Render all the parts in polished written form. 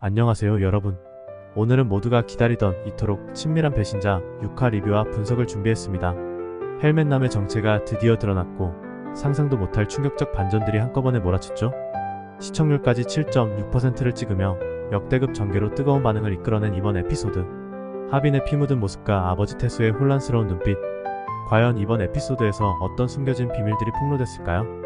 안녕하세요 여러분. 오늘은 모두가 기다리던 이토록 친밀한 배신자 6화 리뷰와 분석을 준비했습니다. 헬멧남의 정체가 드디어 드러났고 상상도 못할 충격적 반전들이 한꺼번에 몰아쳤죠. 시청률까지 7.6%를 찍으며 역대급 전개로 뜨거운 반응을 이끌어낸 이번 에피소드. 하빈의 피 묻은 모습과 아버지 태수의 혼란스러운 눈빛. 과연 이번 에피소드에서 어떤 숨겨진 비밀들이 폭로됐을까요?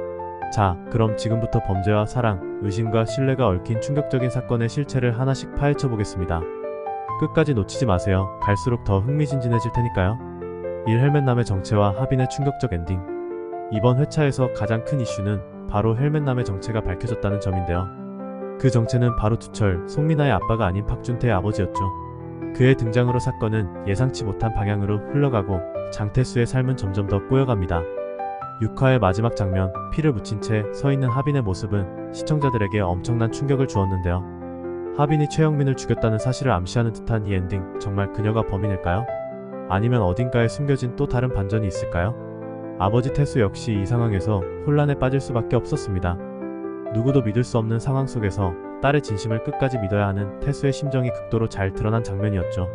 자, 그럼 지금부터 범죄와 사랑, 의심과 신뢰가 얽힌 충격적인 사건의 실체를 하나씩 파헤쳐 보겠습니다. 끝까지 놓치지 마세요. 갈수록 더 흥미진진해질 테니까요. 1. 헬멧남의 정체와 하빈의 충격적 엔딩. 이번 회차에서 가장 큰 이슈는 바로 헬멧남의 정체가 밝혀졌다는 점인데요. 그 정체는 바로 두철, 송민아의 아빠가 아닌 박준태의 아버지였죠. 그의 등장으로 사건은 예상치 못한 방향으로 흘러가고 장태수의 삶은 점점 더 꼬여갑니다. 6화의 마지막 장면, 피를 묻힌 채 서 있는 하빈의 모습은 시청자들에게 엄청난 충격을 주었는데요. 하빈이 최영민을 죽였다는 사실을 암시하는 듯한 이 엔딩, 정말 그녀가 범인일까요? 아니면 어딘가에 숨겨진 또 다른 반전이 있을까요? 아버지 태수 역시 이 상황에서 혼란에 빠질 수밖에 없었습니다. 누구도 믿을 수 없는 상황 속에서 딸의 진심을 끝까지 믿어야 하는 태수의 심정이 극도로 잘 드러난 장면이었죠.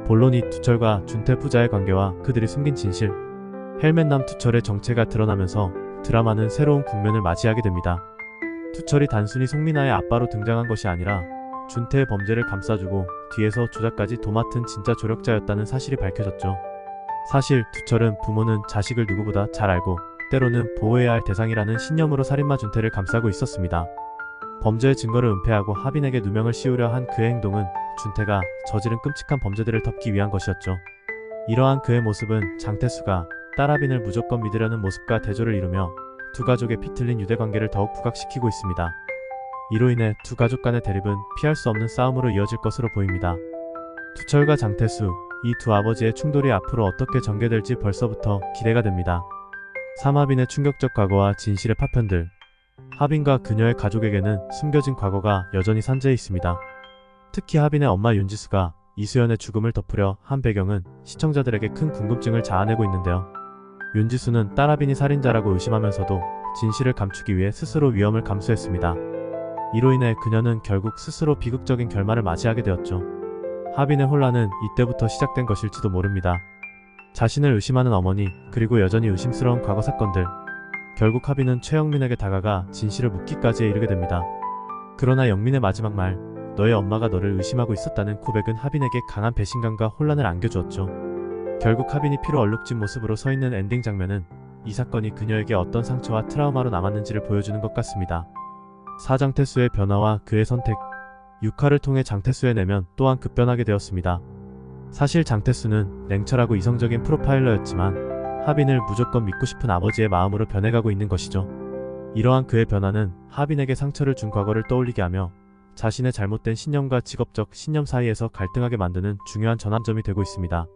본론이 두철과 준태 부자의 관계와 그들이 숨긴 진실. 헬멧남 두철의 정체가 드러나면서 드라마는 새로운 국면을 맞이하게 됩니다. 두철이 단순히 송민아의 아빠로 등장한 것이 아니라 준태의 범죄를 감싸주고 뒤에서 조작까지 도맡은 진짜 조력자였다는 사실이 밝혀졌죠. 사실 두철은 부모는 자식을 누구보다 잘 알고 때로는 보호해야 할 대상이라는 신념으로 살인마 준태를 감싸고 있었습니다. 범죄의 증거를 은폐하고 하빈에게 누명을 씌우려 한 그의 행동은 준태가 저지른 끔찍한 범죄들을 덮기 위한 것이었죠. 이러한 그의 모습은 장태수가 딸 하빈을 무조건 믿으려는 모습과 대조를 이루며 두 가족의 피 틀린 유대관계를 더욱 부각시키고 있습니다. 이로 인해 두 가족 간의 대립은 피할 수 없는 싸움으로 이어질 것으로 보입니다. 두철과 장태수, 이 두 아버지의 충돌이 앞으로 어떻게 전개될지 벌써부터 기대가 됩니다. 3. 하빈의 충격적 과거와 진실의 파편들. 하빈과 그녀의 가족에게는 숨겨진 과거가 여전히 산재해 있습니다. 특히 하빈의 엄마 윤지수가 이수연의 죽음을 덮으려 한 배경은 시청자들에게 큰 궁금증을 자아내고 있는데요. 윤지수는 딸 하빈이 살인자라고 의심하면서도 진실을 감추기 위해 스스로 위험을 감수했습니다. 이로 인해 그녀는 결국 스스로 비극적인 결말을 맞이하게 되었죠. 하빈의 혼란은 이때부터 시작된 것일지도 모릅니다. 자신을 의심하는 어머니, 그리고 여전히 의심스러운 과거 사건들. 결국 하빈은 최영민에게 다가가 진실을 묻기까지 이르게 됩니다. 그러나 영민의 마지막 말, 너의 엄마가 너를 의심하고 있었다는 고백은 하빈에게 강한 배신감과 혼란을 안겨주었죠. 결국 하빈이 피로 얼룩진 모습으로 서 있는 엔딩 장면은 이 사건이 그녀에게 어떤 상처와 트라우마로 남았는지를 보여주는 것 같습니다. 4. 장태수의 변화와 그의 선택. 6화를 통해 장태수의 내면 또한 급변하게 되었습니다. 사실 장태수는 냉철하고 이성적인 프로파일러였지만 하빈을 무조건 믿고 싶은 아버지의 마음으로 변해가고 있는 것이죠. 이러한 그의 변화는 하빈에게 상처를 준 과거를 떠올리게 하며 자신의 잘못된 신념과 직업적 신념 사이에서 갈등하게 만드는 중요한 전환점이 되고 있습니다.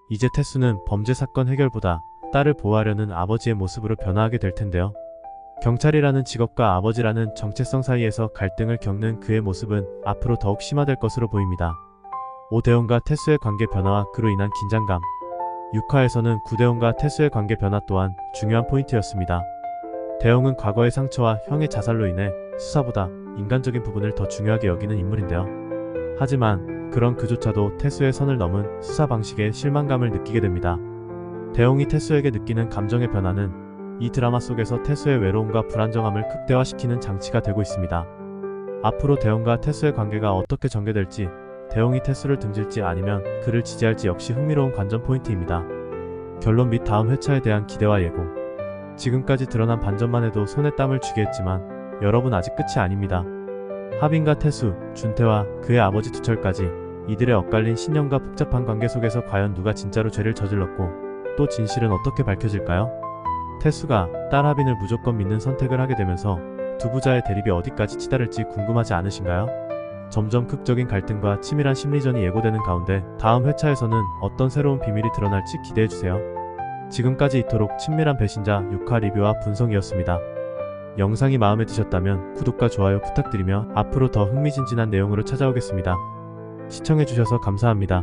이제 태수는 범죄 사건 해결보다 딸을 보호하려는 아버지의 모습으로 변화하게 될 텐데요. 경찰이라는 직업과 아버지라는 정체성 사이에서 갈등을 겪는 그의 모습은 앞으로 더욱 심화될 것으로 보입니다. 오대원과 태수의 관계 변화와 그로 인한 긴장감. 6화에서는 구대원과 태수의 관계 변화 또한 중요한 포인트였습니다. 대원은 과거의 상처와 형의 자살로 인해 수사보다 인간적인 부분을 더 중요하게 여기는 인물인데요. 하지만 그런 그조차도 태수의 선을 넘은 수사 방식에 실망감을 느끼게 됩니다. 대원이 태수에게 느끼는 감정의 변화는 이 드라마 속에서 태수의 외로움과 불안정함을 극대화시키는 장치가 되고 있습니다. 앞으로 대원과 태수의 관계가 어떻게 전개될지, 대원이 태수를 등질지 아니면 그를 지지할지 역시 흥미로운 관전 포인트입니다. 결론 및 다음 회차에 대한 기대와 예고. 지금까지 드러난 반전만 해도 손에 땀을 쥐게 했지만 여러분 아직 끝이 아닙니다. 하빈과 태수, 준태와 그의 아버지 두철까지 이들의 엇갈린 신념과 복잡한 관계 속에서 과연 누가 진짜로 죄를 저질렀고 또 진실은 어떻게 밝혀질까요? 태수가 딸 하빈을 무조건 믿는 선택을 하게 되면서 두 부자의 대립이 어디까지 치달을지 궁금하지 않으신가요? 점점 극적인 갈등과 치밀한 심리전이 예고되는 가운데 다음 회차에서는 어떤 새로운 비밀이 드러날지 기대해주세요. 지금까지 이토록 친밀한 배신자 6화 리뷰와 분석이었습니다. 영상이 마음에 드셨다면 구독과 좋아요 부탁드리며 앞으로 더 흥미진진한 내용으로 찾아오겠습니다. 시청해주셔서 감사합니다.